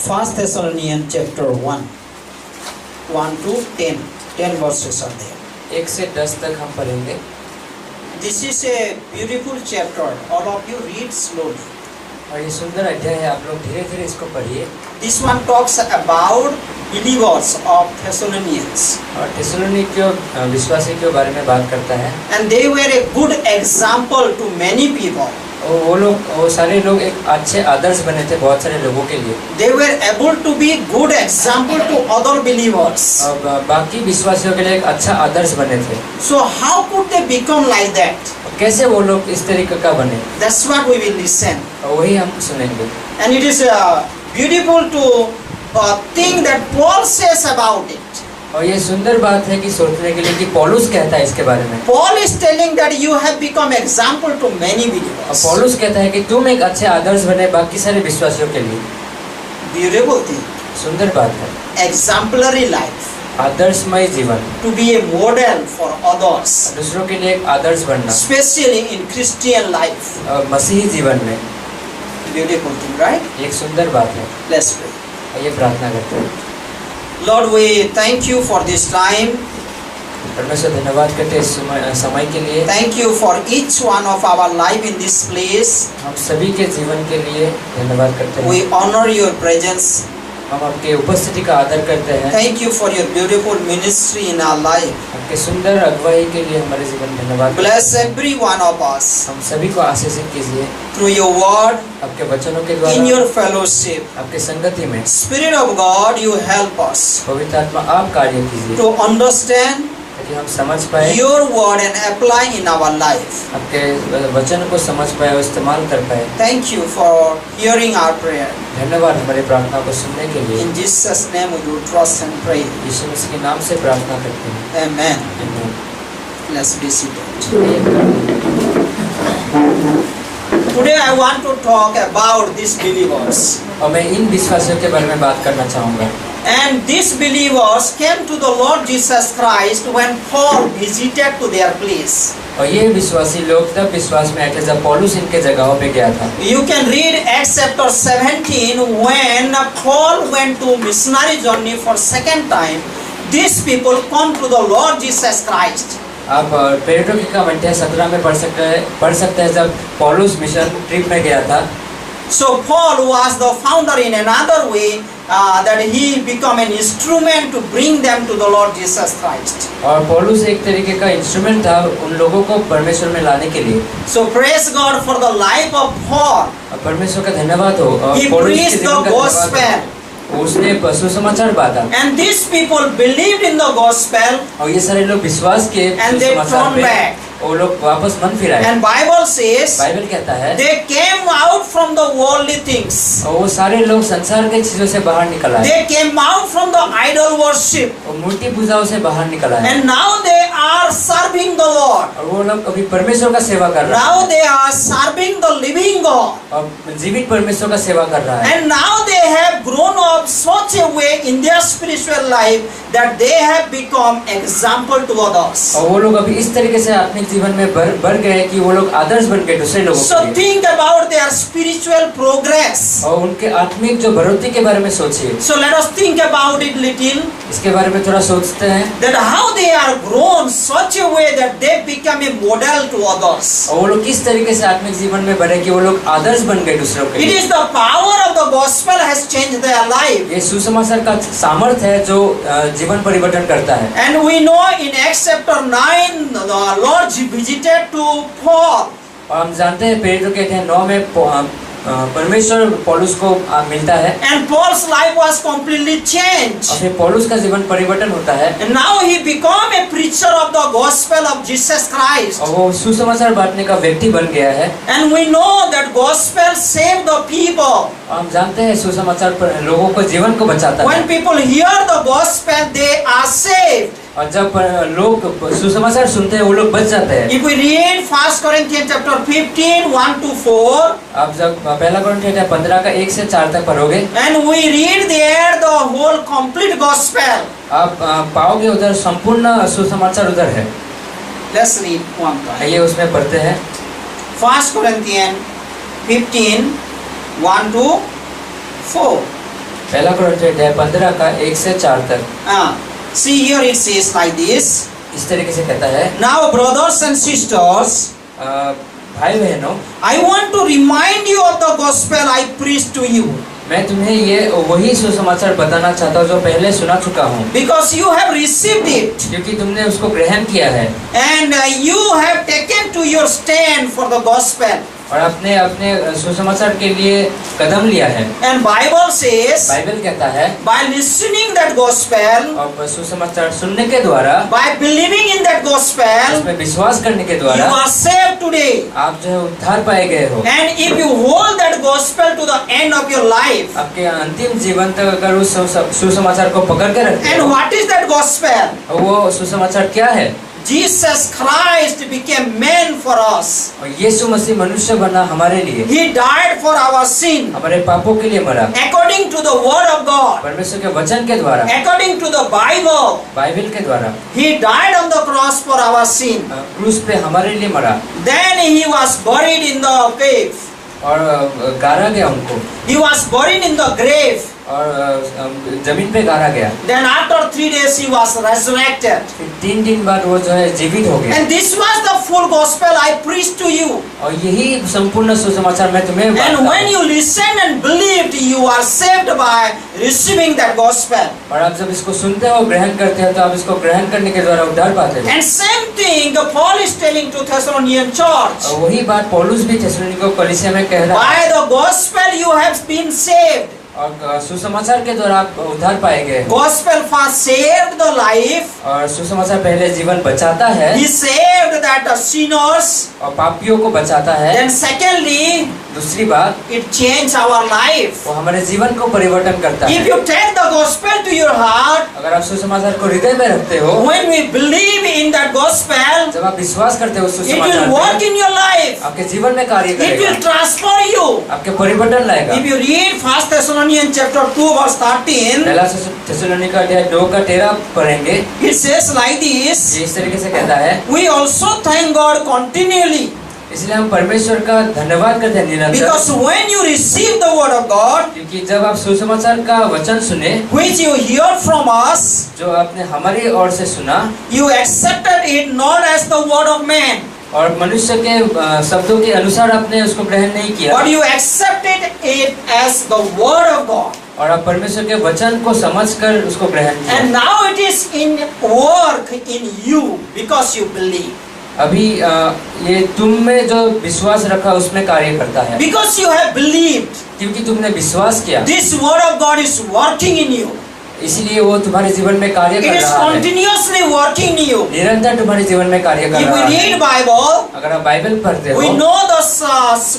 1 Thessalonians chapter 1, 1 to 10 verses are there. 1 से 10 तक हम पढ़ेंगे। This is a beautiful chapter. All of you read slowly. और ये सुंदर अध्याय है, आप लोग धीरे धीरे इसको पढ़िए। This one talks about believers of Thessalonians. और थिस्सलुनीकियों विश्वासी के बारे में बात करता है। And they were a good example to many people. वो सारे लोग एक अच्छे आदर्श बने थे बहुत सारे लोगों के लिए। They were able to be good example to other believers. और बाकी विश्वासियों के लिए एक अच्छा आदर्श बने थे। So how could they become like that? कैसे वो लोग इस तरीके का बने? That's what we will listen. और वही हम सुनेंगे। And it is beautiful to think that Paul says about it. और ये सुंदर बात है कि सोचने के लिए कि पौलुस कहता है इसके बारे में। Paul is telling that you have become example to many और believers. पौलुस कहता है कि तुम एक अच्छे आदर्श बने बाकी सारे विश्वासियों के लिए। Beautiful thing. सुंदर बात है। Exemplary life. आदर्शमय जीवन, To be a model for others. दूसरों के लिए एक आदर्श बनना, Especially in Christian life. मसीही जीवन में Beautiful thing, right? एक सुंदर बात है। Let's pray. ये प्रार्थना करते हैं। Lord, we thank you for this time. परमेश्वर धन्यवाद करते हैं इस समय के लिए। Thank you for each one of our life in this place. हम सभी के जीवन के लिए धन्यवाद करते हैं। We honor your presence. हम आपके उपस्थिति का आदर करते हैं। Thank you for your beautiful ministry in our life. आपके सुंदर अगुवाई के लिए हमारे जीवन में धन्यवाद। Bless every one of us हम सभी को आशीषित कीजिए through your word, आपके वचनों के in द्वारा, your fellowship. आपके संगति में। Spirit of God, you help us पवित्र आत्मा आप कार्य कीजिए to understand ताकि हम समझ पाए your word and apply in our life. आपके वचन को समझ पाए और इस्तेमाल कर पाए। Thank you for hearing our prayer. धन्यवाद हमारी प्रार्थना को सुनने के लिए। In Jesus' name we do trust and pray. यीशु मसीह के नाम से प्रार्थना करते हैं। Amen. आमीन। Let's be seated. Today I want to talk about these believers. और मैं इन विश्वासियों के बारे में बात करना चाहूँगा। And these believers came to the Lord Jesus Christ when Paul visited to their place. और ये विश्वासी लोग तब विश्वास में आए थे जब पौलुस इनके जगहों पे गया था। You can read Acts chapter 17 when Paul went to missionary journey for second time. These people come to the Lord Jesus Christ. आप प्रेरितों की कमेंट 17 में पढ़ सकते हैं जब पौलुस मिशन ट्रिप में गया था। So Paul was the founder in another way that he became an instrument to bring them to the Lord Jesus Christ. और पौलुस एक तरीके का इंस्ट्रूमेंट था उन लोगों को परमेश्वर में लाने के लिए। So praise God for the life of Paul. और परमेश्वर का धन्यवाद हो। He पौलुस के preached the जीवन का धन्यवाद gospel. हो। उसने सुसमाचार बांटा And these people believed in the gospel और ये सारे लोग विश्वास के and they सुसमाचार turned पे back. वो लोग वापस मन फिराए। And Bible says बाइबल कहता है they came out from the worldly things. और वो सारे लोग संसार के चीजों से बाहर निकल आए। They came out from the idol worship. और मूर्ति पूजाओं से बाहर निकल आए। And now they are serving the Lord. और वो लोग अभी परमेश्वर का सेवा कर रहा Now है। they are serving the living God. और जीवित परमेश्वर का सेवा कर रहा है। And now they have grown up such a way in their spiritual life that they have become example to others. और वो लोग अभी इस तरीके से आत्मिक जीवन में बढ़ गए कि वो लोग आदर्श बन गए दूसरे लोगों So के लिए। think about their spiritual progress. और उनके आत्मिक जो बढ़ोतरी के बारे में सोचिए। So let us think about it little. इसके बारे में थोड़ा सोचते हैं। That how they are grown such a way that they become a model to others. और वो लोग किस तरीके से आत्मिक जीवन में बढ़े कि वो लोग आदर्श बन गए दूसरों के It लिए। is the power of the gospel has changed their life. ये सुसमाचार का सामर्थ है जो जीवन परिवर्तन करता है। And we know in Acts chapter 9 the Lord visited to Paul. और हम जानते हैं प्रेरितों के अध्याय 9 में परमेश्वर पौलुस को मिलता है। And Paul's life was completely changed. और फिर पौलुस का जीवन परिवर्तन होता है। And now he became a preacher of the gospel of Jesus Christ. और वो सुसमाचार बांटने का व्यक्ति बन गया है। And we know that gospel saved the people. हम जानते हैं सुसमाचार लोगों को जीवन को बचाता है। When people hear the gospel, they are saved. और जब लोग सुसमाचार सुनते हैं वो लोग बच जाते हैं। If we read 1 Corinthians chapter 15, 1 to 4, आप जब पहला कोरिन्थियों 15 का 1 से 4 तक पढ़ोगे, and we read there the whole complete gospel. आप पाओगे उधर संपूर्ण सुसमाचार उधर है। Let's read one time. आइए उसमें पढ़ते हैं। 1 Corinthians 15, 1 to 4. पहला कोरिन्थियों अध्याय 15 का 1 से 4 तक See here it says like this. इस तरीके से कहता है, Now brothers and sisters, भाई बहनों, I want to remind you of the gospel I preached to you. मैं तुम्हें ये वही सुसमाचार बताना चाहता हूँ जो पहले सुना चुका हूँ, Because you have received it क्योंकि तुमने उसको ग्रहण किया है and you have taken to your stand for the gospel. और अपने अपने सुसमाचार के लिए कदम लिया है। And Bible says, बाइबल कहता है, by listening that gospel, और सुसमाचार सुनने के द्वारा, by believing in that gospel, उसमें विश्वास करने के you द्वारा are saved today. आप जो है उद्धार पाए गए हो। And if you hold that gospel to the end of your life, आपके अंतिम जीवन तक अगर उस सुसमाचार को पकड़ के रखते and हो, what is that gospel? वो सुसमाचार क्या है? Jesus Christ became man for us. और यीशु मसीह मनुष्य बना हमारे लिए, He died for our sin. हमारे पापों के लिए मरा, According to the word of God, परमेश्वर के वचन के द्वारा, according to the Bible, Bible के द्वारा, He died on the cross for our sin. क्रूस पे हमारे लिए मरा Then He was buried in the grave. और गाड़ा गया उनको, He was buried in the grave. और जमीन पे गाड़ा गया। Then after 3 days He was resurrected. फिर 3 दिन बाद वो जो है जीवित हो गया। And this was the full gospel I preached to you. और यही संपूर्ण सुसमाचार मैं तुम्हें बांटता And when हूँ। you listened and believed, you are saved by receiving that gospel. और आप जब इसको सुनते हो, ग्रहण करते हो, तो आप इसको ग्रहण करने के द्वारा उद्धार पाते हो। And same thing Paul is telling to Thessalonian church. और वही बात पौलुस भी थिस्सलुनीके कलीसिया में कह रहा है। By the gospel you have been saved. और सुसमाचार के द्वारा आप उद्धार पाए गए। Gospel first saved the life. और सुसमाचार पहले जीवन बचाता है, He saved that sinners. और पापियों को बचाता है। Then secondly, दूसरी बात, it changed our life. वो हमारे जीवन को परिवर्तन करता If है। you take the gospel to your heart, अगर आप सुसमाचार को हृदय में रखते हो, when we believe in that gospel, जब आप विश्वास करते हो it सुसमाचार will work में, in your life. आपके जीवन में कार्य It करेगा, will transfer you. आपके परिवर्तन लाएगा। If you read 1 Thessalonians chapter 2 verse 13, पहला थिस्सलुनीके अध्याय 2 का 13 पढ़ेंगे। it says like this, ये इस तरीके से कहता है, we also thank God continually, इसलिए हम परमेश्वर का धन्यवाद करते हैं निरंतर, because when you receive the word of God, क्योंकि जब आप सुसमाचार का वचन सुने, which you hear from us, जो आपने हमारी ओर से सुना, you accepted it not as the word of man, और मनुष्य के शब्दों के अनुसार आपने उसको ग्रहण नहीं किया, but you accepted it as the word of God. और आप परमेश्वर के वचन को समझकर उसको ग्रहण किया। And now it is in work in you because you believe. अभी ये तुम में जो विश्वास रखा उसमें कार्य करता है, Because you have believed, क्योंकि तुमने विश्वास किया, this word of God is working in you. इसीलिए वो तुम्हारे जीवन में कार्य It कर is रहा है, continuously working in you. निरंतर तुम्हारे जीवन में कार्य कर If रहा we है। read Bible, अगर आप बाइबल पढ़ते we हो, know the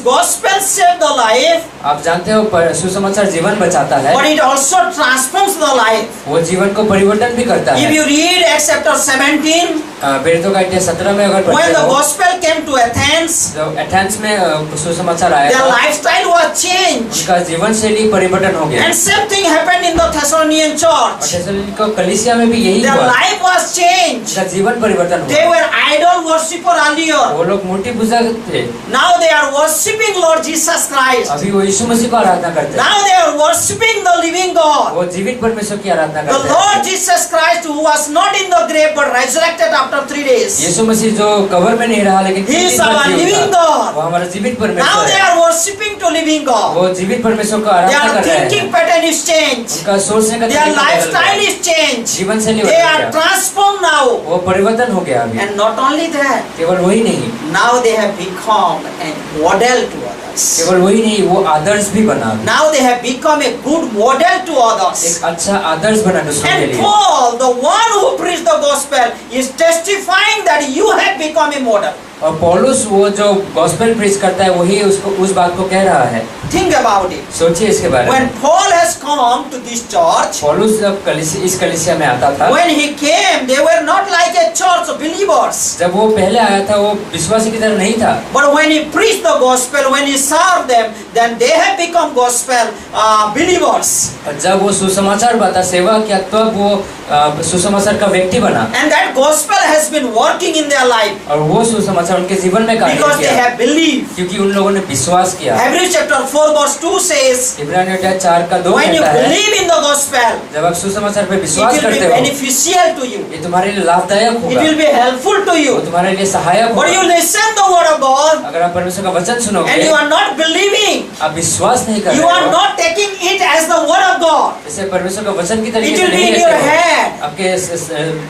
gospel saved the life, आप जानते हो सुसमाचार जीवन बचाता है, but it also transforms the life. वो जीवन को परिवर्तन भी करता If है। you read Acts chapter 17, प्रेरितों का अध्याय 17 में अगर when पढ़ते the हो, gospel came to Athens, जब एथेंस में सुसमाचार आया their था, lifestyle was changed. उनका जीवन शैली परिवर्तन हो गया। And same thing happened in the Thessalonian और church. थिस्सलुनीके कलीसिया में भी यही Their हुआ, life was changed. उनका जीवन परिवर्तन They हुआ। were idol worshipper earlier. वो लोग मूर्ति पूजा थे, Now they are worshiping Lord Jesus Christ. अभी वो यीशु मसीह को आराधना करते हैं, Now they are worshiping the living God. वो जीवित परमेश्वर की आराधना The करते हैं। Lord Jesus Christ, who was not in the grave but resurrected after 3 days. यीशु मसीह जो कब्र में नहीं रहा लेकिन He 3 is दिन बाद our जी living उठा, God. वो हमारा जीवित Now परमेश्वर they है। are worshiping to living God. वो जीवित परमेश्वर को Their आराधना कर रहे thinking हैं, pattern is changed. उनका सोचने का Their तरीका बदल lifestyle गया, is changed. जीवन शैली They बदल are गया, transformed now. वो परिवर्तन हो गया अभी। And not only that, केवल वही नहीं, now they have become a model to others. केवल वही नहीं, वो आदर्श भी बना, Now they have become a good model to others. एक अच्छा आदर्श बना दूसरों के And लिए। Paul, the one who preached the gospel, is testifying that you have become a model. और पौलुस वो जो गॉस्पेल प्रीच करता है वही उसको उस बात को कह रहा है। Think about it. सोचिए इसके बारे When में। Paul has come to this church, पौलुस जब इस कलीसिया में आता था, when he came, they were not like a church of believers. जब वो पहले आया था वो विश्वासी की तरह नहीं था, But when he preached the gospel, when he served them, then they have become gospel believers. और जब वो सुसमाचार बता सेवा किया तब वो सुसमाचार का व्यक्ति बना, And that gospel has been working in their life और वो सुसमाचार उनके जीवन में कार्य because they किया have believed. क्योंकि उन लोगों ने विश्वास किया। Hebrews chapter 4 verse 2 says, इब्रानियों अध्याय 4 का 2 when you कहता है, believe in gospel, जब आप सुसमाचार पे it विश्वास will be करते हो, beneficial to you. ये तुम्हारे लिए लाभदायक It होगा, will be helpful to वो you. तुम्हारे लिए सहायक But you होगा। listen the word of God अगर आप परमेश्वर का वचन and सुनोगे, you are not believing, आप विश्वास नहीं कर you रहे are हो, not taking it as the word of God. इसे परमेश्वर का वचन की तरीके It से will be नहीं in लेते your हो, head. आपके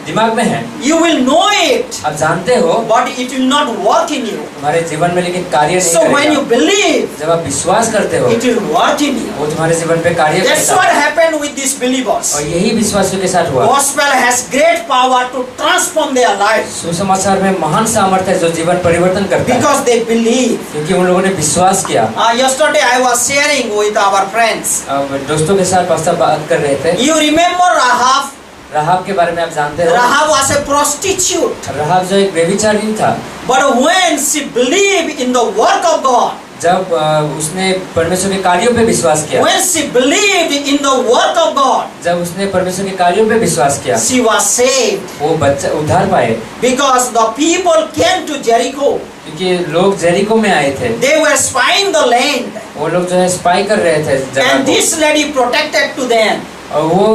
दिमाग में है, You will know it, आप जानते हो, but it will not work in you. तुम्हारे जीवन में लेकिन कार्य नहीं So when you करेगा। believe, जब आप विश्वास करते हो, it will work in you. वो तुम्हारे जीवन पे कार्य That's करता what है, happened with these believers. और यही विश्वासियों के साथ हुआ। Gospel has great power to transform their lives सुसमाचार में महान सामर्थ्य है जो जीवन परिवर्तन करता है, because they believe. क्योंकि उन लोगों ने विश्वास किया। Yesterday I was sharing with our friends. अब दोस्तों के साथ पास्टर बात कर रहे थे, You remember Rahab? राहाब के बारे में आप जानते हो। Rahab was a prostitute. राहाब जो एक व्यभिचारी था, But when she believed in the work of God, जब उसने परमेश्वर के कार्यों पे विश्वास किया, when she believed in the work of God, जब उसने परमेश्वर के कार्यों पे विश्वास किया, she was saved वो बच्चा उद्धार पाए, because the people came to Jericho. क्योंकि लोग जेरिको में आए थे, They were spying the land, वो लोग जो है स्पाई कर रहे थे जगह and को, this lady protected to them और वो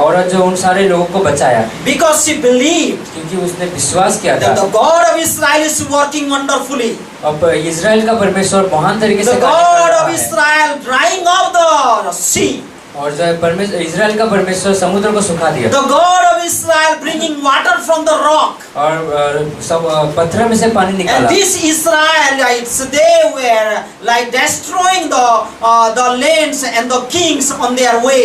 औरत जो उन सारे लोगों को बचाया, because she believed क्योंकि उसने विश्वास किया था। that the God of Israel is working wonderfully. अब इजराइल का परमेश्वर महान तरीके से The कार्य God कर of रहा है, Israel drying up the sea. और जो है परमेश्वर इजराइल का परमेश्वर समुद्र को सुखा दिया, The God of Israel bringing water from the rock. और सब पत्थर में से पानी And निकाला, these Israelites, they were like destroying the lands and the kings on their way.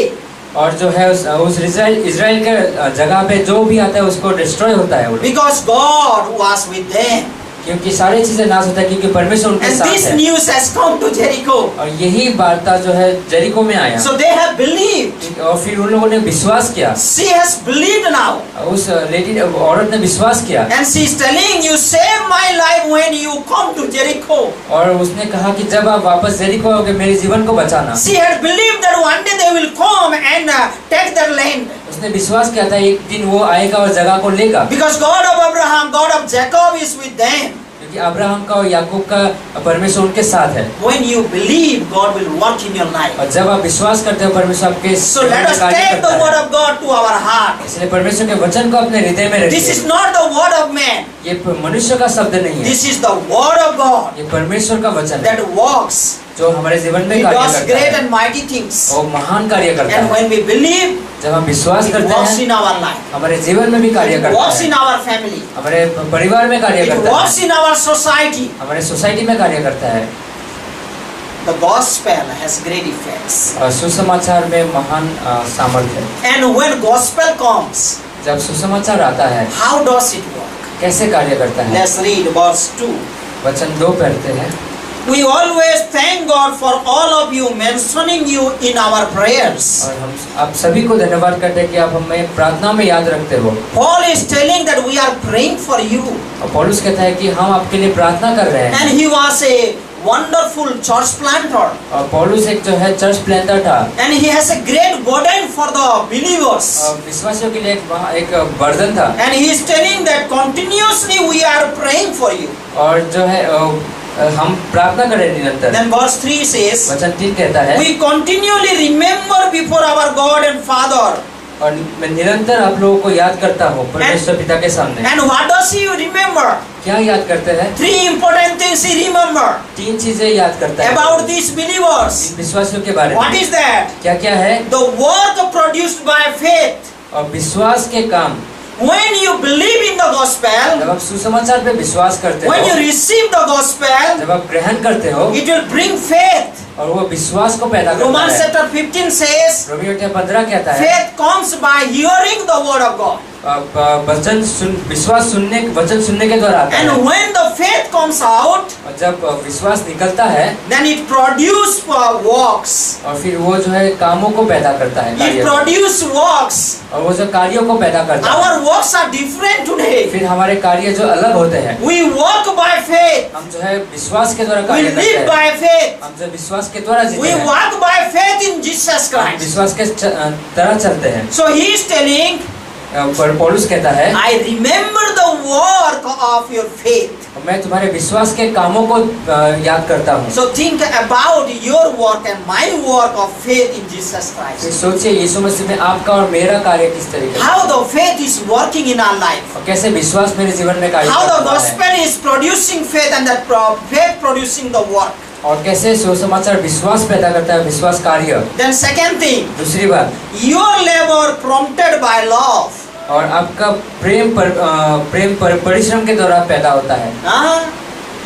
और जो है उस इजराइल के जगह पे जो भी आता है उसको डिस्ट्रॉय होता है वो लोग। Because God was with them. क्योंकि सारी चीजें नाश होता है, क्योंकि परमेश्वर उनके And साथ this है। news has come to Jericho. और यही वार्ता जो है जेरिको में आया, So they have believed. और फिर उन लोगों ने विश्वास किया, She has believed now. उस लेडी औरत ने विश्वास किया, And she is telling you, save my life when you come to Jericho. और उसने कहा कि जब आप वापस जेरिको आओगे मेरे जीवन को बचाना। She had believed that one day they will come and take their land. उसने विश्वास किया था एक दिन वो आएगा और जगह को लेगा, Because God of Abraham, God of Jacob is with them. क्योंकि अब्राहम का और याकूब का परमेश्वर उनके साथ है। When you believe, God will work in your life. और जब आप विश्वास करते हो परमेश्वर आपके So let us कार्य take करता the है। word of God to our heart. इसलिए परमेश्वर के वचन को अपने हृदय में This is रखिए। not the word of man. ये मनुष्य का शब्द नहीं है, This is the word of God ये परमेश्वर का वचन है that works. जो हमारे जीवन में He कार्य does करता great है and mighty things. और महान कार्य करता And है। when we believe, जब हम विश्वास it करते works हैं in our life. हमारे जीवन में भी कार्य It करता works है, in our family. हमारे परिवार में कार्य It करता works है, in our society. हमारे सोसाइटी में कार्य करता है। The gospel has great effects. और सुसमाचार में महान सामर्थ्य है। And when gospel comes, जब सुसमाचार आता है how does it work? कैसे कार्य करता है? Let's read verse 2. वचन 2 पढ़ते हैं। We always thank God for all of you, mentioning you in our prayers. और हम आप सभी को धन्यवाद करते हैं कि आप हमें प्रार्थना में याद रखते हो। Paul is telling that we are praying for you. और पौलुस कहता है कि हम आपके लिए प्रार्थना कर रहे हैं। And he was a wonderful church planter. और पौलुस एक जो है चर्च प्लांटर था, And he has a great burden for the believers. और विश्वासियों के लिए एक बर्डन था। And he is telling that continuously we are praying for you. और जो है हम प्रार्थना करें निरंतर। Then verse 3 says, वचन 3 कहता है, we continually remember before our God and Father. और मैं निरंतर आप लोगों को याद करता हूँ परमेश्वर पिता के सामने। And what does he remember? क्या याद करते हैं? 3 important things he remember 3 चीजें याद करता है about these believers. इन विश्वासियों के बारे What में। is that? क्या क्या है? The work produced by faith. और विश्वास के काम। When you believe in the gospel, जब आप सुसमाचार पे विश्वास करते when you हो, receive the gospel, जब आप ग्रहण करते हो, it will bring faith. और वो विश्वास को पैदा करता Romans है। chapter 15 says, रोमियो 15 कहता है, faith comes by hearing the word of God. विश्वास वचन सुनने के द्वारा आता है। And when the faith comes out, और जब विश्वास निकलता है, then it produces works. और फिर वो जो है कामों को पैदा करता है, It कार्य को। produces works. और वो जो कार्यों को पैदा करता है। Our works are different today. फिर हमारे कार्य जो अलग होते हैं, We walk by faith. हम जो है विश्वास के द्वारा We कार्य करते live हैं। by faith. हम जो विश्वास के द्वारा जीते We हैं, walk by faith in Jesus हम Christ. विश्वास के तरह चलते हैं। So he is telling पर पौलुस कहता है, I remember the work of your faith. मैं तुम्हारे विश्वास के कामों को याद करता हूँ। So think about your work and my work of faith in Jesus तो Christ. सोचिए यीशु मसीह में आपका और मेरा कार्य किस तरीके से, How the faith is working in our life. और कैसे विश्वास मेरे जीवन में कार्य How कर the रहा है, gospel is producing faith and that faith producing the work. और कैसे सुसमाचार विश्वास पैदा करता है, विश्वास कार्य। Then second thing, दूसरी बात, your labor prompted by love. और आपका प्रेम परिश्रम के द्वारा पैदा होता है।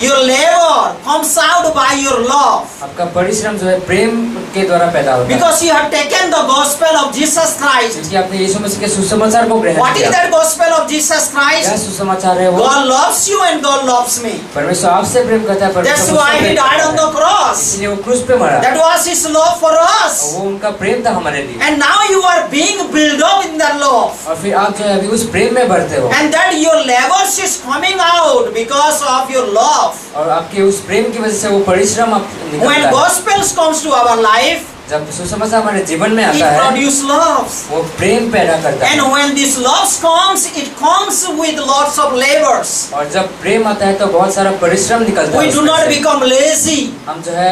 Your labor comes out by your love. आपका परिश्रम जो है प्रेम के द्वारा पैदा होता है, Because you have taken the gospel of Jesus Christ. क्योंकि आपने यीशु मसीह के सुसमाचार को ग्रहण What is किया। that gospel of Jesus क्या Christ? सुसमाचार है वो? God loves you and God loves me. परमेश्वर आपसे प्रेम करता है, That's परमेश्वर why मुझसे He प्रेम died on करता the है। cross. इसलिए वो क्रूस पे मरा, That was His love for और us. वो उनका प्रेम था हमारे लिए। And now you are being built up in that love. और फिर आप जो है अभी उस प्रेम में बढ़ते हो, And that your labors is coming out because of your love. और आपके उस प्रेम की वजह से वो परिश्रम आप When निकलता है। gospel comes to our life, जब सुसमाचार हमारे जीवन में it आता है, produces love. वो प्रेम पैदा करता है। And when this love comes, it comes with lots of labors. और जब प्रेम आता है तो बहुत सारा परिश्रम निकलता है We do उसमें not से। become lazy. हम जो है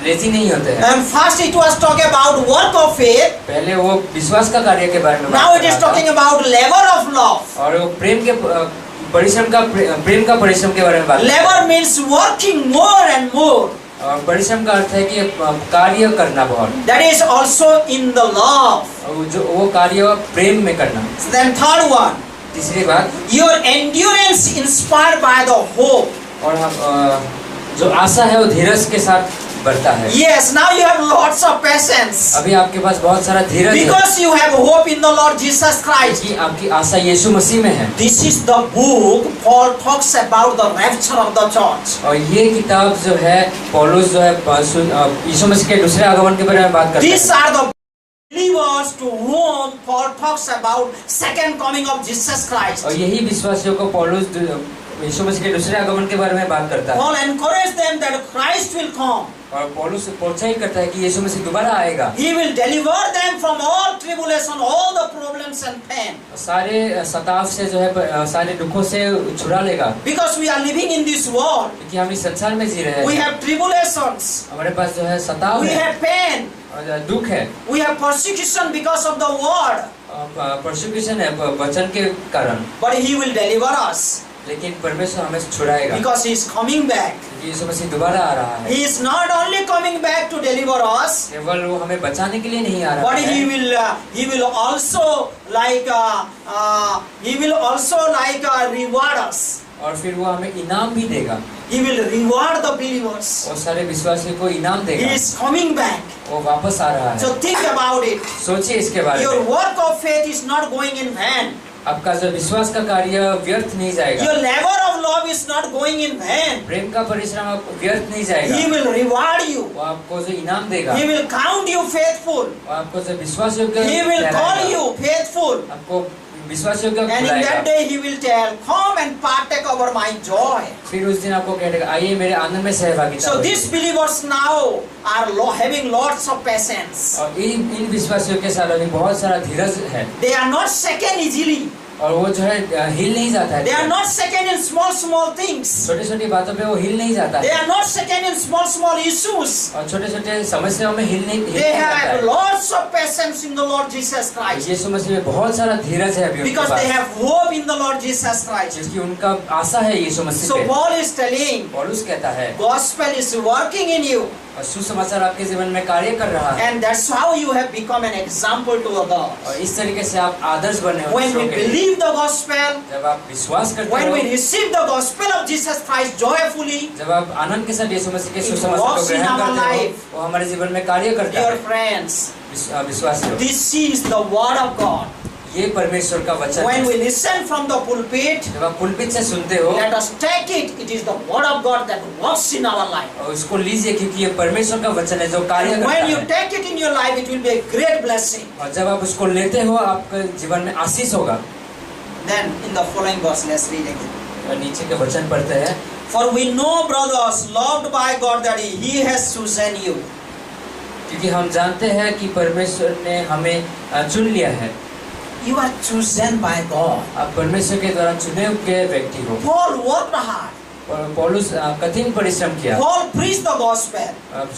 लेजी नहीं होते हैं। And first it was talking about work of faith. पहले वो विश्वास का कार्य के बारे में Now बात it is कर रहा talking about labor of love. था। और वो प्रेम के प्रेम का परिश्रम के बारे में बात कर रहा Labor means working more and more. है। और परिश्रम का अर्थ है कि कार्य करना बहुत, That is also in the love. और वो कार्य प्रेम में करना। Then third one, तीसरी बात, your endurance inspired by the hope. और हम जो आशा है वो धीरज के साथ बढ़ता है। Yes, now you have lots of patience. अभी आपके पास बहुत सारा धीरज है, Because you have hope in the Lord Jesus Christ. क्योंकि आपकी आशा यीशु मसीह में है। This is the book Paul talks about the rapture of the church. और ये किताब जो है पौलुस जो है यीशु मसीह के दूसरे आगमन के बारे में बात करता These है। are the believers to whom Paul talks about second coming of Jesus Christ. और यही विश्वासियों को पौलुस यीशु मसीह के दूसरे आगमन के बारे में बात करता है। Paul encouraged them that Christ will come. और पौलुस प्रोत्साहित करता है कि यीशु मसीह दोबारा आएगा, He will deliver them from all tribulation, all the problems and pain. सारे सताव से जो है सारे दुखों से छुड़ा लेगा। Because we are living in this world. क्योंकि हम इस संसार में जी रहे We हैं, have tribulations. हमारे पास जो है सताव We है have pain. और दुख है, We have persecution because of the word. Persecution है वचन के कारण। But He will deliver us. लेकिन परमेश्वर हमें छुड़ाएगा, Because He is coming back. क्योंकि यीशु मसीह दोबारा आ रहा है। He is not only coming back to deliver us, केवल वो हमें बचाने के लिए नहीं आ रहा but है, he will also reward us. और फिर वो हमें इनाम भी देगा। He will reward the believers. और सारे विश्वासियों को इनाम He देगा, is coming back. वो वापस आ रहा है। So think about it. सोचिए इसके बारे Your में। work of faith is not going in vain. आपका जो विश्वास का कार्य व्यर्थ नहीं जाएगा, Your labor of love is not going in vain. प्रेम का परिश्रम आप व्यर्थ नहीं जाएगा। He will reward you. वो आपको जो इनाम देगा, He will count you faithful. वो आपको जो विश्वास योग्य He will call ठहराएगा, you faithful. आपको विश्वास योग्य And in that बुलाएगा। day He will tell, come and partake over my joy. फिर उस दिन आपको कहेगा आइए मेरे आनंद में सहभागिता So होइए। these believers now are having lots of patience. और इन विश्वासियों के साथ अभी बहुत सारा धीरज है, They are not shaken easily. और वो जो है हिल नहीं जाता They are है। not shaken in small things. छोटी छोटी बातों पे वो हिल नहीं जाता They है, are not shaken in small issues. और छोटे छोटे समस्याओं में हिल नहीं They जाता have है। lots of patience in the Lord Jesus Christ. यीशु मसीह में बहुत सारा धीरज है अभी उनके Because they pass, have hope in the Lord Jesus Christ. क्योंकि उनका आशा है यीशु मसीह So पे। Paul is telling, पौलुस कहता है gospel is working in you. और सुसमाचार आपके जीवन में कार्य कर रहा है, And that's how you have become an example to others. और इस तरीके से आप आदर्श बने हो When we दूसरों के लिए। believe the gospel, जब आप विश्वास करते when हो, we receive the gospel of Jesus Christ joyfully, जब आप आनंद के साथ यीशु मसीह के It सुसमाचार को works in ग्रहण our करते हो, life. वो हमारे जीवन में कार्य करता dear है। friends, विश्वासियों, this is the word of God. ये परमेश्वर का वचन When है। we listen from the pulpit, जब आप पुलपित से सुनते हो, let us take it. It is the word of God that works in our life. और उसको लीजिए, क्योंकि ये परमेश्वर का वचन है जो कार्य And करता when you है। take it in your life, it will be a great blessing. और जब आप उसको लेते हो, आपके जीवन में आशीष होगा। Then in the following verse, let's read again. और नीचे के वचन पढ़ते हैं, For we know, brothers, loved by God, that He has chosen you. क्योंकि हम जानते हैं कि परमेश्वर ने हमें चुन लिया है। You are chosen by God. आप परमेश्वर के द्वारा चुने हुए व्यक्ति हो। Paul worked hard. पौलुस कठिन परिश्रम किया। Paul preached the gospel.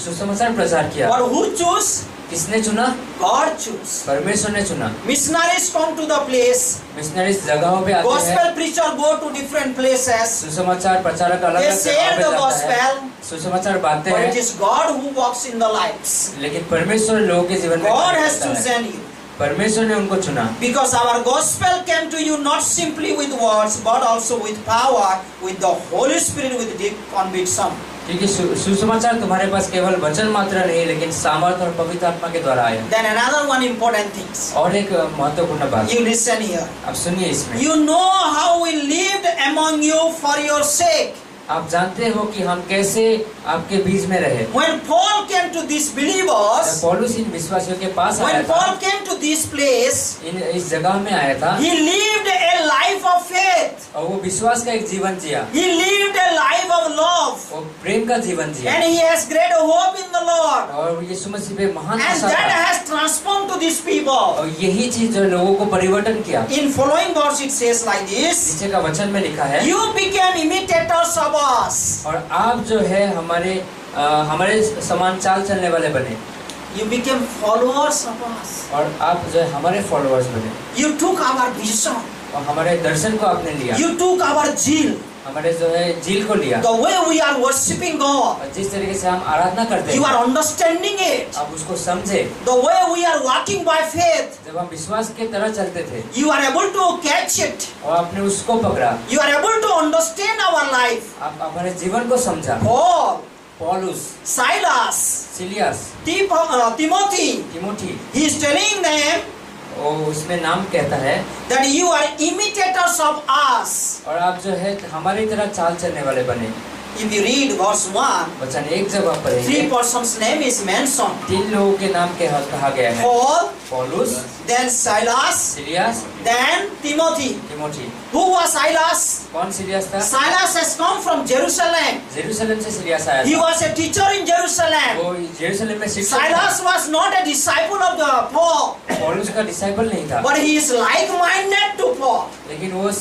सुसमाचार प्रचार किया। But who chose? किसने चुना? God chose. परमेश्वर ने चुना। Missionaries come to the place. Missionaries जगहों पे आते हैं। Gospel preacher go to different places. सुसमाचार प्रचारक अलग They अलग share जगहों पे the जाता है। gospel. सुसमाचार बांटते But it हैं। is God who walks in the lives. लेकिन परमेश्वर लोगों के जीवन में God कार्य has करता है। chosen you. परमेश्वर ने उनको चुना। Because our gospel came to you not simply with words, but also with power, with the Holy Spirit, with deep conviction. क्योंकि सुसमाचार तुम्हारे पास केवल वचन मात्र नहीं, लेकिन सामर्थ्य और पवित्र आत्मा के द्वारा आया। Then another one important thing. और एक महत्वपूर्ण बात। You listen here. अब सुनिए इसमें। You know how we lived among you for your sake. आप जानते हो कि हम कैसे आपके बीच में रहे। When Paul came to these believers, पौलुस इन विश्वासियों के पास आया when था। Paul came to this place, इस जगह में आया था। he lived a life of faith. और वो विश्वास का एक जीवन जिया। He lived a life of love. वो प्रेम का जीवन जिया। And he has great hope in the Lord. और यीशु मसीह पे महान And आशा that था। has transformed to these people. और यही चीज जो लोगों को परिवर्तन किया। In following verse it says like this. नीचे का वचन में लिखा है। You became imitators of us. और आप जो है हमारे समान चाल चलने वाले बने। You became followers of us. और आप जो है हमारे फॉलोअर्स बने। You took our vision. और हमारे दर्शन को आपने लिया। You took our zeal. हमारे जो है झील को लिया। The way we are worshiping God. और जिस तरीके से हम आराधना करते हैं। You are understanding it. आप उसको समझे। The way we are walking by faith. जब हम विश्वास की तरह चलते थे। You are able to catch it. और आपने उसको पकड़ा। You are able to understand our life. आप हमारे जीवन को समझा। Paul, पौलुस, Silas, सिलियास, Timothy. Timothy, He is telling them वो उसमें नाम कहता है that you are imitators of us. और आप जो है हमारी तरह चाल चलने वाले बने। If you read verse 1, वचन एक जब आप पढ़ेंगे 3 persons' name is mentioned. 3 लोगों के नाम कहा गया है। Paul, पौलुस, then Silas, सिलियास, then Timothy. Timothy. Who was Silas? कौन सिलियास था? Silas has come from Jerusalem. Jerusalem से सिलियास आया He था। was a teacher in Jerusalem. वो जेरूसलम में शिक्षक Silas था। was not a disciple of the Paul, पौलुस का डिसाइपल नहीं था, but he is like-minded to Paul. लेकिन वो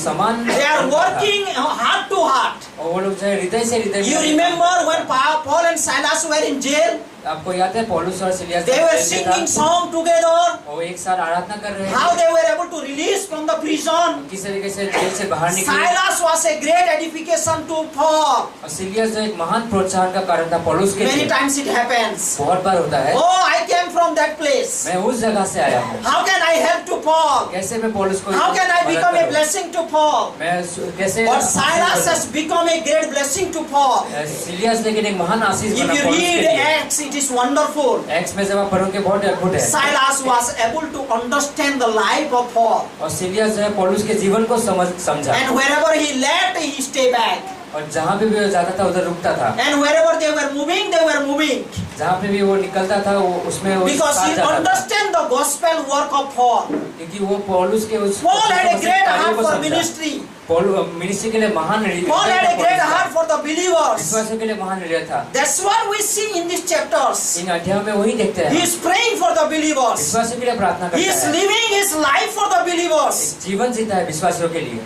समान They are working heart to heart. और वो लोग जो है हृदय से हृदय You remember when Paul and Silas were in jail? आपको याद है पौलुस और सिलियास They were singing song together. वो एक साथ आराधना कर रहे How थे। they were able to release from the prison. किस तरीके से जेल से बाहर निकले। Silas was a great edification to Paul. और सिलियास जो एक महान प्रोत्साहन का कारण था पौलुस के Many लिए। times it happens. बहुत बार होता है। Oh, I came from that place. मैं उस जगह से आया हूँ। How can I help to Paul? कैसे मैं पौलुस को How can I मदद become a करूं? blessing to Paul? मैं कैसे But Silas has become a great blessing to Paul. सिलियास लेकिन एक महान आशीष If बना you पौलुस के read लिए। Acts, it is wonderful. X में जब आप पढ़ोगे बहुत अद्भुत है। Silas was able to understand the life of Paul. और सिलियास जो है पौलुस के जीवन को समझा। And wherever he left, he stayed back. और जहाँ पे भी वो जाता था उधर रुकता था। And wherever they were moving. जहाँ पे भी वो निकलता था वो उसमें वो Because साथ he जाता था। understand the gospel work of Paul. क्योंकि वो पौलुस के उस Paul had a great कार्यों heart को for समझा। ministry. मिनिस्ट्री के लिए महान Paul had a great heart for the believers. विश्वासियों के लिए महान हृदय था। That's what we see in these chapters. इन अध्यायों में वही देखते He हैं। is praying for the believers. विश्वासियों के लिए प्रार्थना He is करता है। living his life for the believers. एक जीवन जीता है विश्वासियों के लिए।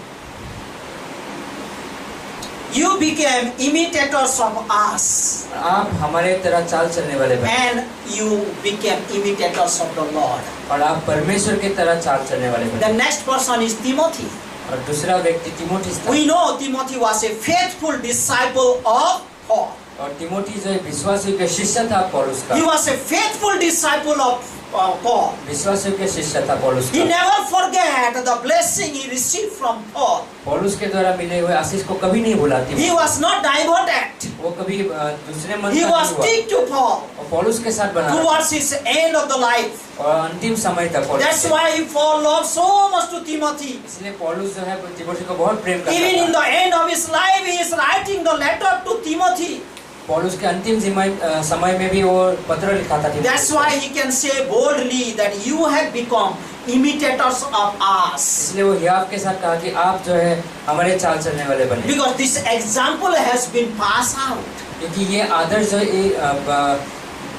You became imitators of us. आप हमारे तरह चाल चलने वाले बने। And you became imitators of the Lord. और आप परमेश्वर के तरह चाल चलने वाले बने। The next person is Timothy. और दूसरा व्यक्ति तिमोथी था। We know Timothy was a faithful disciple of Paul. और तिमोथी जो विश्वासियों के शिष्य था पौलुस का। He was a faithful disciple of Paul. विश्वासियों के शिष्य था पौलुस He का। never forget the blessing he received from Paul. पौलुस के द्वारा मिले हुए आशीष को कभी नहीं भुलाती। He was not diverted. वो कभी दूसरे मन He का was नहीं हुआ। stick to Paul और पौलुस के साथ बना रहा। towards his end of the life. और अंतिम समय तक पौलुस That's के। why Paul loved so much to Timothy. इसलिए पौलुस जो है तिमोथी को बहुत प्रेम करता Even in था। the end of his life, he is writing the letter to Timothy. पौलुस के अंतिम समय में भी वो पत्र लिखा था तिमोथी That's को। why he can say boldly that you have become imitators of us. इसलिए वो याव के साथ कहा कि आप जो है हमारे चाल चलने वाले बने। Because this example has been passed out. क्योंकि ये आदर्श जो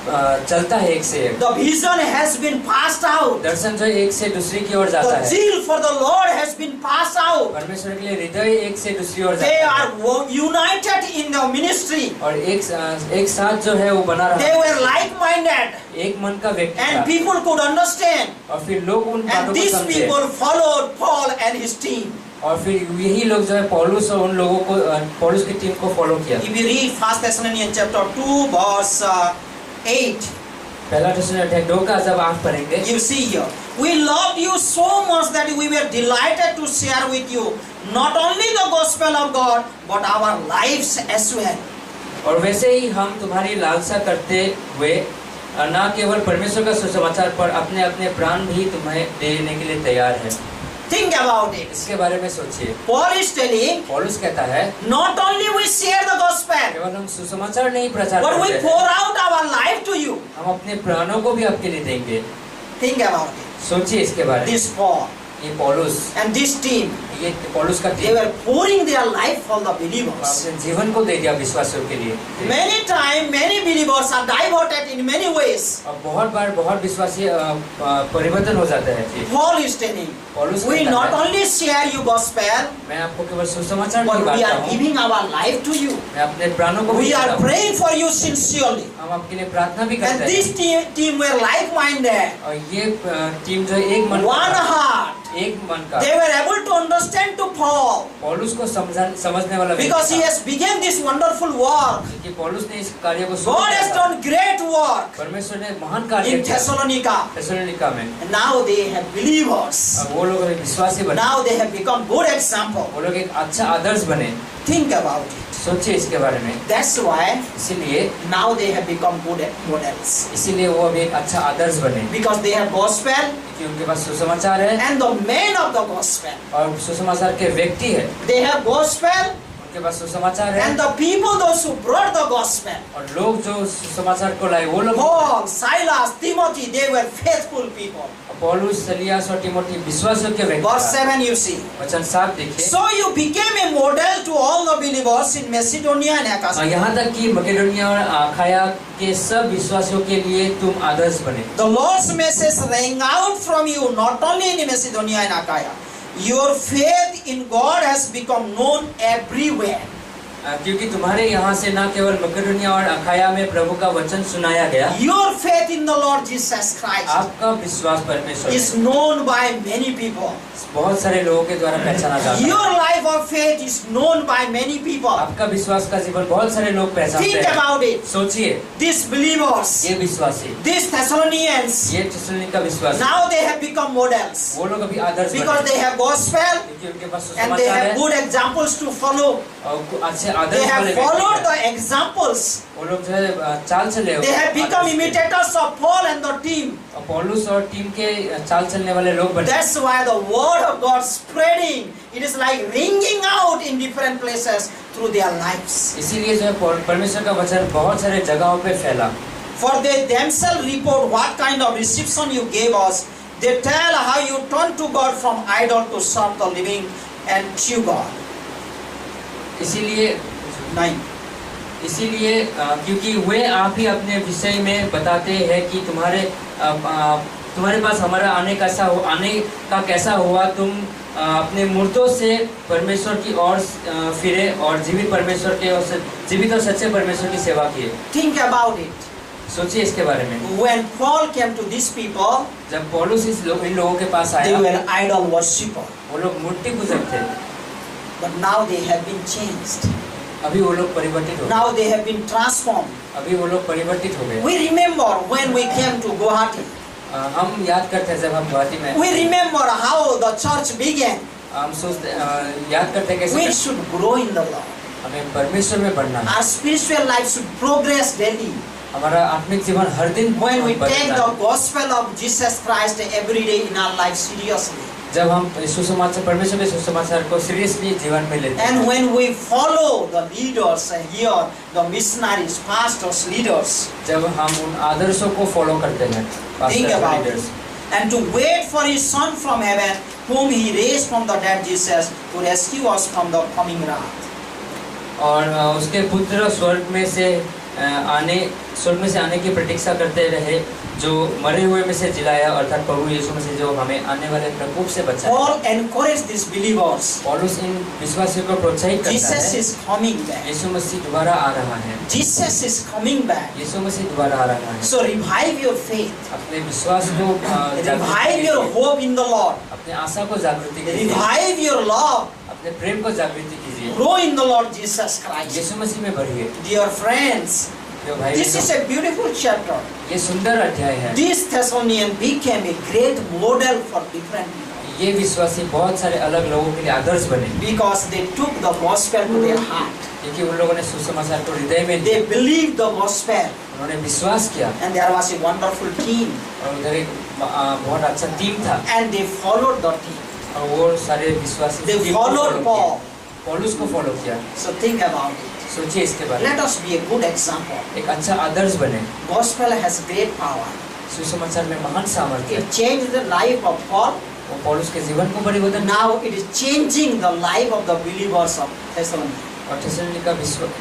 चलता है एक से एक। The vision has been passed out. दर्शन जो है एक से दूसरी की ओर जाता The है। zeal for the Lord has been passed out. परमेश्वर के लिए हृदय एक से दूसरी ओर They जाता है are united in the ministry. और एक साथ जो है वो बना They रहा, were like-minded, एक मन का व्यक्ति and था people could understand. और फिर लोग उन बातों And को these समझे people followed Paul and his team. और फिर यही लोग जो है पौलुस और उन लोगों को पौलुस की टीम को फॉलो किया। If you read 1 Thessalonians chapter 2 verse 8, पहला थिस्सलुनीके 2 का जब आप पढ़ेंगे, you see here, we loved you so much that we were delighted to share with you not only the gospel of God but our lives as well. और वैसे ही हम तुम्हारी लालसा करते हुए न केवल परमेश्वर का सुसमाचार पर अपने अपने प्राण भी तुम्हें देने के लिए तैयार है। Think about it. इसके बारे में सोचिए। Paul is telling, पौलुस कहता है not only we share the gospel, केवल हम सुसमाचार नहीं प्रचार but we करते pour हैं, out our life to you. हम अपने प्राणों को भी आपके लिए देंगे। Think about it. सोचिए इसके बारे में। This Paul ये पौलुस, and this team, ये पौलुस का they team were pouring their life for the believers. अपने जीवन को दे दिया विश्वासियों के लिए। Many times, many believers are diverted in many ways. और बहुत बार बहुत विश्वासी परिवर्तन हो जाता है। Paul is telling, पौलुस we कहता not है, only share you gospel, मैं आपको केवल सुसमाचार but नहीं we बांटता are हूँ, giving our life to you. मैं अपने प्राणों को भी We देता are हूँ। praying for you sincerely. हम आपके लिए प्रार्थना भी And करते हैं। this team were like-minded, और ये टीम जो है एक मन one का, heart. एक मन का They were able to understand to Paul पौलुस को समझने वाला because he व्यक्ति था। has begun this wonderful work. क्योंकि पौलुस ने इस कार्य को शुरू God किया has था। done great work परमेश्वर ने महान कार्य in किया Thessalonica. थिस्सलुनीके में। And now they have believers. अब वो लोग विश्वासी बने, Now they have become good example. वो लोग एक अच्छा आदर्श बने। Think about it. सोचिए इसके बारे में। That's why इसीलिए now they have become good models. इसीलिए वो अभी एक अच्छा आदर्श बने, Because they have gospel क्योंकि उनके पास सुसमाचार है and the man of the gospel. और सुसमाचार के व्यक्ति है। They have gospel उनके पास सुसमाचार है and the people, those who brought the gospel. और लोग जो सुसमाचार को लाए वो लोग, Paul, Silas, Timothy, they were faithful people. पौलुस, सिलियास और टिमोथी विश्वासियों के व्यक्ति Verse थे। 7 you see. वचन 7 देखिए। So you became a model to all the believers in Macedonia and Achaia. यहाँ तक कि मकेडोनिया और अखाया के सब विश्वासियों के लिए तुम आदर्श बने। The Lord's message rang out from you not only in Macedonia and Achaia. Your faith in God has become known everywhere. क्योंकि तुम्हारे यहाँ से न केवल मकेडोनिया और अखाया में प्रभु का वचन सुनाया गया, Your faith in the Lord Jesus Christ आपका विश्वास परमेश्वर is known by many people. बहुत सारे लोगों के द्वारा पहचाना जाता Your है। life of faith is known by many people. आपका विश्वास का जीवन बहुत सारे लोग पहचानते Think हैं। about it. सोचिए, These believers, ये विश्वासी, these Thessalonians, ये थिस्सलुनीके का विश्वासी, now they have become models वो लोग अभी आदर्श because बने, they have gospel क्योंकि उनके पास and they सुसमाचार have है good examples to follow. और अच्छे They आदर्श have वाले followed व्यक्ति the examples. हैं। वो लोग जो है चाल चले, They have become आदर्श के। imitators of Paul and the team. और पौलुस और टीम के चाल चलने वाले लोग बने। That's why the word of God spreading. It is like ringing out in different places through their lives. इसीलिए जो है परमेश्वर का वचन बहुत सारे जगहों पे फैला। For they themselves report what kind of reception you gave us. They tell how you turned to God from idol to serve the living and true God. इसीलिए 9. क्योंकि वे आप ही अपने विषय में बताते हैं कि तुम्हारे पास हमारा आने का कैसा हुआ, तुम अपने मूर्तों से परमेश्वर की ओर फिरे और जीवित और सच्चे परमेश्वर की सेवा किए। Think about it. सोचिए इसके बारे में। When Paul came to these people, जब पौलुस इन लोगों के पास they आया, were idol worshipper. वो लोग मूर्ति पूजक थे। But now they have been changed. अभी वो लोग परिवर्तित हो गए। Now they have been transformed. अभी वो लोग परिवर्तित हो गए। We remember when we came to Guwahati. हम याद करते हैं जब हम गुवाहाटी में, We remember how the church began. हम याद करते हैं We कैसे should grow in the Lord. हमें परमेश्वर में बढ़ना है। Our spiritual life should progress daily. हमारा आत्मिक जीवन हर दिन When we take बढ़ता the है। gospel of Jesus Christ every day in our life seriously. जब हम सुसमाचार परमेश्वर के सुसमाचार को सीरियसली जीवन में लेते And हैं, when we follow the leaders here, the missionaries, pastors, leaders, जब हम उन आदर्शों को फॉलो करते हैं, think pastors, about leaders, it. And to wait for His Son from heaven, whom He raised from the dead, Jesus, to rescue us from the coming wrath. और उसके पुत्र स्वर्ग में से आने स्वर्ग में से आने की प्रतीक्षा करते रहे, जो मरे हुए में से जिलाया, अर्थात प्रभु यीशु मसीह जो हमें आने वाले प्रकोप से बचाए। Paul encouraged these believers. पौलुस इन विश्वासियों को प्रोत्साहित करता Jesus है, is coming back. यीशु मसीह दोबारा आ रहा है, Jesus is coming back. यीशु मसीह दोबारा आ रहा है। So revive your faith. अपने विश्वास को Revive your hope in the Lord. अपने आशा को जागृति कीजिए, Revive your love. अपने प्रेम को जागृति कीजिए, Grow in the Lord Jesus Christ. यीशु मसीह में बढ़िए। Dear friends, जो भाई this is a beautiful chapter. ये सुंदर अध्याय है। These Thessalonians became a great model for different people ये विश्वासी बहुत सारे अलग लोगों के लिए आदर्श बने, because they took the gospel to their heart. क्योंकि उन लोगों ने सुसमाचार को हृदय में They लिया, believed the gospel, उन्होंने विश्वास किया, and there was a wonderful team, और उधर एक बहुत अच्छा टीम था, and they followed the team. और वो सारे विश्वासी They टीम को followed follow Paul. किया, पौलुस को फॉलो किया। So think about it. सोचिए इसके बारे में, Let us be a good example. एक अच्छा आदर्श बने। Gospel has great power. सुसमाचार में महान सामर्थ्य है। It changed the life of Paul. वो पौलुस के जीवन को परिवर्तन, Now it is changing the life of the believers of Thessalonica, और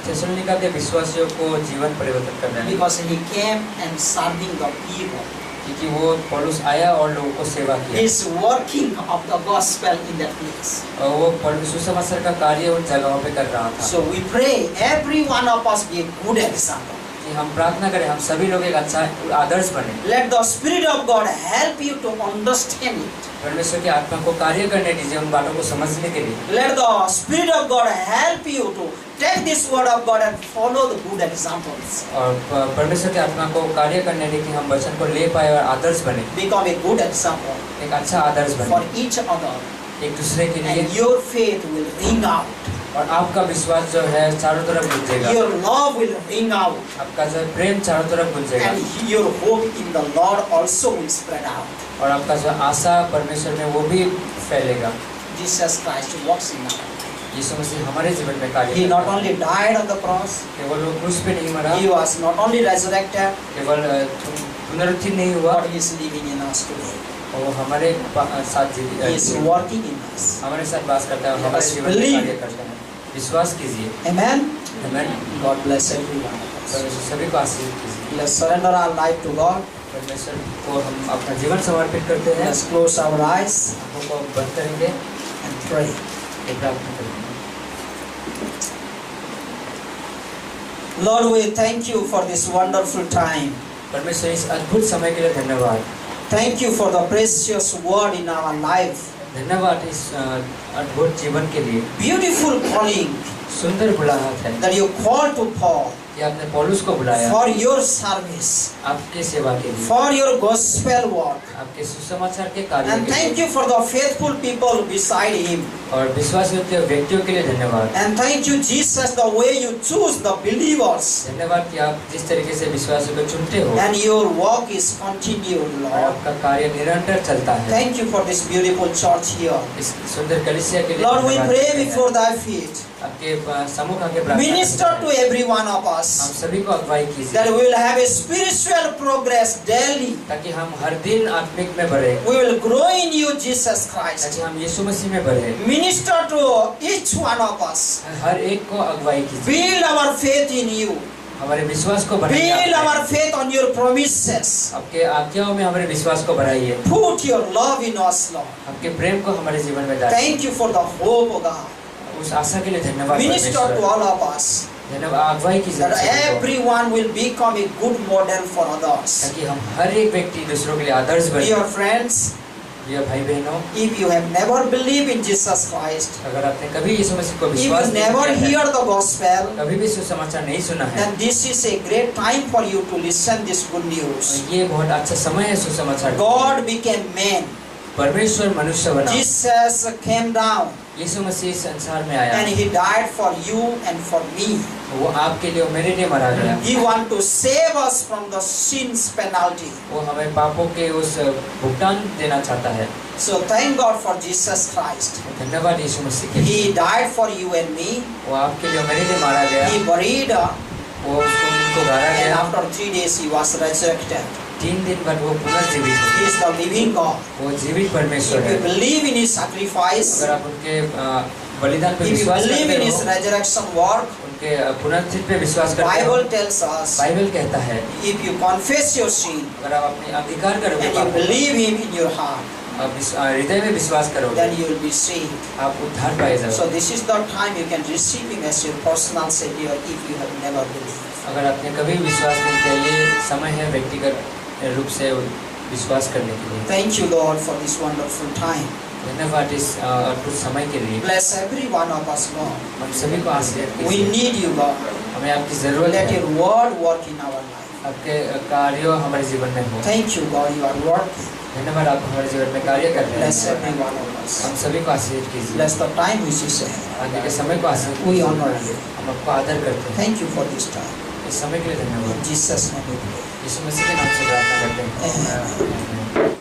थेसलोनिका के विश्वासियों को जीवन परिवर्तन कर रहे हैं, because he came and serving the people. क्योंकि वो पौलुस आया और लोगों को सेवा He किया, is working of the gospel in that place. और वो पौलुस सुसमाचार का कार्य उन जगहों पे कर रहा था। So we pray every one of us be a good example. कि हम प्रार्थना करें, हम सभी लोग एक अच्छा आदर्श बने। Let the Spirit of God help you to understand it. परमेश्वर की आत्मा को कार्य करने दीजिए उन बातों को समझने के लिए। Let the Spirit of God help you to take this word of God and follow the good examples. और परमेश्वर की आत्मा को कार्य करने दे कि हम वचन को ले पाए और आदर्श बने, Become a good example एक अच्छा आदर्श for बने each other, एक दूसरे के लिए, and your faith will ring out. और आपका विश्वास जो है चारों तरफ गूंजेगा, Your love will ring out, आपका जो प्रेम चारों तरफ गूंजेगा, and your hope in the Lord also will spread out. और आपका जो आशा परमेश्वर में वो भी फैलेगा। Jesus Christ works in our life. यीशु मसीह हमारे जीवन में कार्य He करता not है। only died on the cross, केवल वो क्रूस पे नहीं मरा, He was not only resurrected, केवल पुनरुत्थान नहीं हुआ, but He is living in us today. और वो हमारे साथ He is working in us. हमारे साथ वास करता है और हमारे Yes, जीवन में believe. कार्य करता है। विश्वास कीजिए। Amen. आमीन। God bless everyone of us. परमेश्वर सभी को आशीष कीजिए। Let's surrender our life to God. परमेश्वर को हम अपना जीवन समर्पित करते हैं। Let's close our eyes आंखों को बंद करेंगे and pray. और प्रार्थना करेंगे। Lord, we thank you for this wonderful time. परमेश्वर इस अद्भुत समय के लिए धन्यवाद। Thank you for the precious word in our life. धन्यवाद इस अद्भुत जीवन के लिए। Beautiful calling सुंदर बुलाहट है that you called to Paul कि आपने पौलुस को बुलाया for your service, आपके सेवा के लिए, for your gospel work. आपके सुसमाचार के कार्य And के thank लिए, you for the faithful people beside him. और विश्वास योग्य व्यक्तियों के लिए धन्यवाद। And thank you, Jesus, the way you choose the believers. धन्यवाद कि आप जिस तरीके से विश्वासियों को चुनते हो And your work is continued, और Lord. आपका कार्य निरंतर चलता है। Thank you for this beautiful church here. इस सुंदर कलीसिया के लिए Lord, we धन्यवाद pray करते हैं। before thy feet. आपके सम्मुख आके प्रार्थना Minister करते to हैं। every one of हम us सभी को अगुवाई कीजिए that we will have a spiritual progress daily. ताकि हम हर दिन आत्मिक में बढ़े, We will grow in you, Jesus Christ. ताकि हम यीशु मसीह में बढ़े। Minister to each one of us. हर एक को अगुवाई कीजिए, Build our faith in you. हमारे विश्वास को बढ़ाइए, Build आपके- our faith on your promises. आपके आज्ञाओं में हमारे विश्वास को बढ़ाइए, Put your love in us, Lord. आपके प्रेम को हमारे जीवन में डालिए। Thank you for the hope, O God. उस आशा के लिए धन्यवाद Minister to परमेश्वर। all of us. धन्यवाद, अगुवाई कीजिए That हम सभी को, everyone will become a good model for others. ताकि हम हर एक व्यक्ति दूसरों के लिए आदर्श बने। Dear friends, प्रिय भाई बहनों, if you have never believed in Jesus Christ, अगर आपने कभी यीशु मसीह को if विश्वास you नहीं never किया है, hear the gospel, कभी भी सुसमाचार नहीं सुना है, then this is a great time for you to listen this good news. ये बहुत अच्छा समय है सुसमाचार के लिए। God became man. परमेश्वर मनुष्य बना, Jesus came down यीशु मसीह संसार में आया, and he died for you and for me. वो आपके लिए और मेरे लिए मरा गया। He wants to save us from the sin's penalty. वो हमें पापों के उस भुगतान देना चाहता है। So thank God for Jesus Christ. धन्यवाद यीशु मसीह के लिए। He died for you and me. वो आपके लिए और मेरे लिए मारा गया, He buried वो उनको गाड़ा and गया, after 3 days he was resurrected. 3 दिन बाद वो पुनर्जीवित He हुए। is the living God. वो जीवित परमेश्वर If है। you believe in his sacrifice, अगर आप उनके बलिदान पर if you विश्वास believe in करते his हो, resurrection work, उनके उनके पुनरुत्थित पे विश्वास करते हो। Bible tells us, बाइबल कहता है if you confess your sin अगर आप अपने अंगीकार करोगे and you पापों का, believe Him in your heart, आप हृदय में विश्वास करोगे, then you will be saved. आप उद्धार पाए So जाओगे। this is the time you can receive Him as your personal Savior if you have never believed. अगर आपने कभी विश्वास नहीं किया, ये समय है व्यक्तिगत रूप से विश्वास करने के लिए। Thank you, Lord, for this wonderful time. धन्यवाद इस अद्भुत समय के लिए। Bless every one of us, Lord. हम सभी को आशीर्वाद We कीजिए। need you, God. हमें आपकी जरूरत Let है। your word work in our life. आपके कार्य हमारे जीवन में हो। Thank you, God, you are working. धन्यवाद, आप हमारे जीवन में कार्य कर रहे Bless हैं। every one of us. हम सभी को आशीर्वाद कीजिए। Bless the time which is ahead. आगे के समय को आशीर्वाद We कीजिए। honor you. हम आपको आदर करते हैं। Thank you for this time. इस समय के लिए धन्यवाद। In Jesus' name we pray. यीशु मसीह के नाम से प्रार्थना करते हैं। Amen.